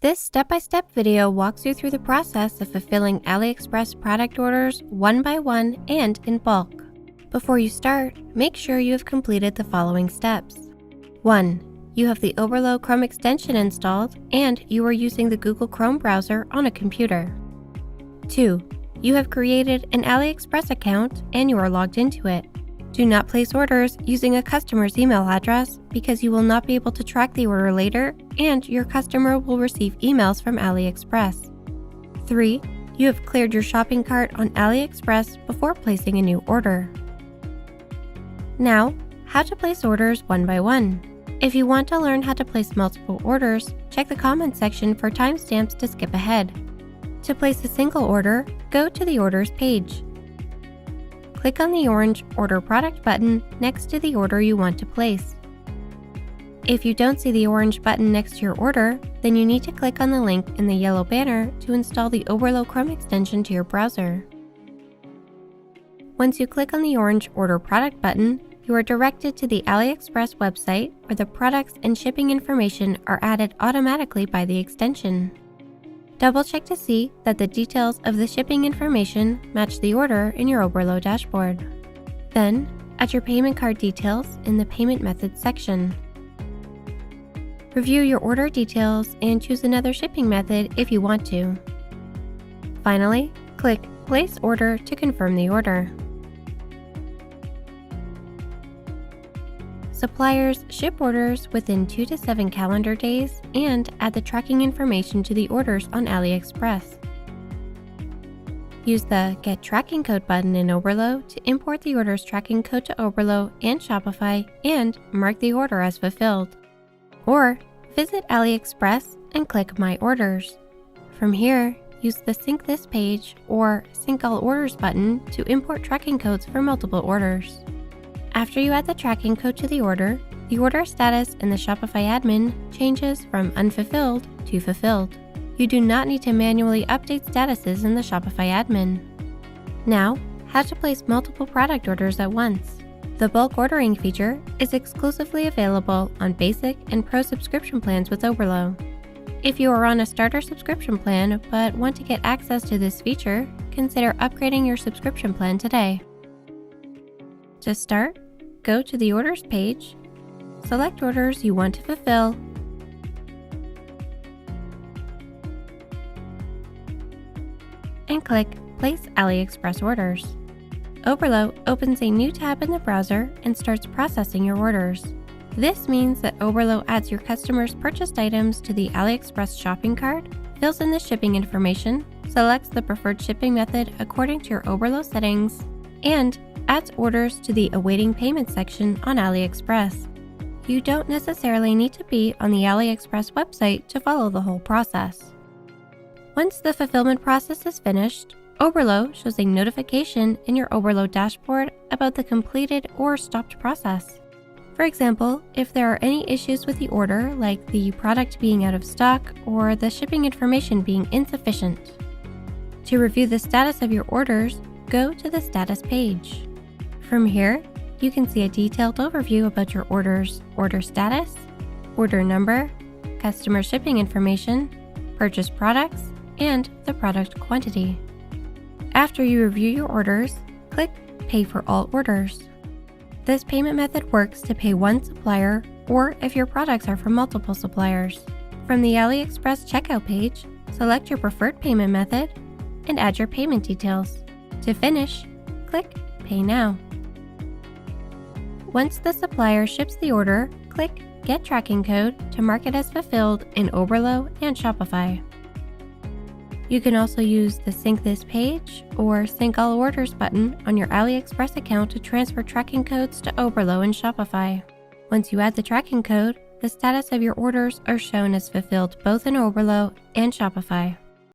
This step-by-step video walks you through the process of fulfilling AliExpress product orders one by one and in bulk. Before you start, make sure you have completed the following steps. 1. You have the Oberlo Chrome extension installed and you are using the Google Chrome browser on a computer. 2. You have created an AliExpress account and you are logged into it. Do not place orders using a customer's email address because you will not be able to track the order later and your customer will receive emails from AliExpress. 3. You have cleared your shopping cart on AliExpress before placing a new order. Now, how to place orders one by one. If you want to learn how to place multiple orders, check the comments section for timestamps to skip ahead. To place a single order, go to the Orders page. Click on the orange Order Product button next to the order you want to place. If you don't see the orange button next to your order, then you need to click on the link in the yellow banner to install the Oberlo Chrome extension to your browser. Once you click on the orange Order Product button, you are directed to the AliExpress website where the products and shipping information are added automatically by the extension. Double-check to see that the details of the shipping information match the order in your Oberlo dashboard. Then, add your payment card details in the Payment Methods section. Review your order details and choose another shipping method if you want to. Finally, click Place Order to confirm the order. Suppliers ship orders within 2 to 7 calendar days and add the tracking information to the orders on AliExpress. Use the Get Tracking Code button in Oberlo to import the order's tracking code to Oberlo and Shopify and mark the order as fulfilled. Or visit AliExpress and click My Orders. From here, use the Sync This page or Sync All Orders button to import tracking codes for multiple orders. After you add the tracking code to the order status in the Shopify admin changes from unfulfilled to fulfilled. You do not need to manually update statuses in the Shopify admin. Now, how to place multiple product orders at once. The bulk ordering feature is exclusively available on Basic and Pro subscription plans with Oberlo. If you are on a starter subscription plan but want to get access to this feature, consider upgrading your subscription plan today. To start, go to the Orders page, select orders you want to fulfill, and click Place AliExpress Orders. Oberlo opens a new tab in the browser and starts processing your orders. This means that Oberlo adds your customers' purchased items to the AliExpress shopping cart, fills in the shipping information, selects the preferred shipping method according to your Oberlo settings, and adds orders to the Awaiting Payment section on AliExpress. You don't necessarily need to be on the AliExpress website to follow the whole process. Once the fulfillment process is finished, Oberlo shows a notification in your Oberlo dashboard about the completed or stopped process. For example, if there are any issues with the order, like the product being out of stock or the shipping information being insufficient. To review the status of your orders, go to the Status page. From here, you can see a detailed overview about your orders, order status, order number, customer shipping information, purchased products, and the product quantity. After you review your orders, click Pay for all orders. This payment method works to pay one supplier or if your products are from multiple suppliers. From the AliExpress checkout page, select your preferred payment method and add your payment details. To finish, click Pay Now. Once the supplier ships the order, click Get Tracking Code to mark it as fulfilled in Oberlo and Shopify. You can also use the Sync This page or Sync All Orders button on your AliExpress account to transfer tracking codes to Oberlo and Shopify. Once you add the tracking code, the status of your orders are shown as fulfilled both in Oberlo and Shopify.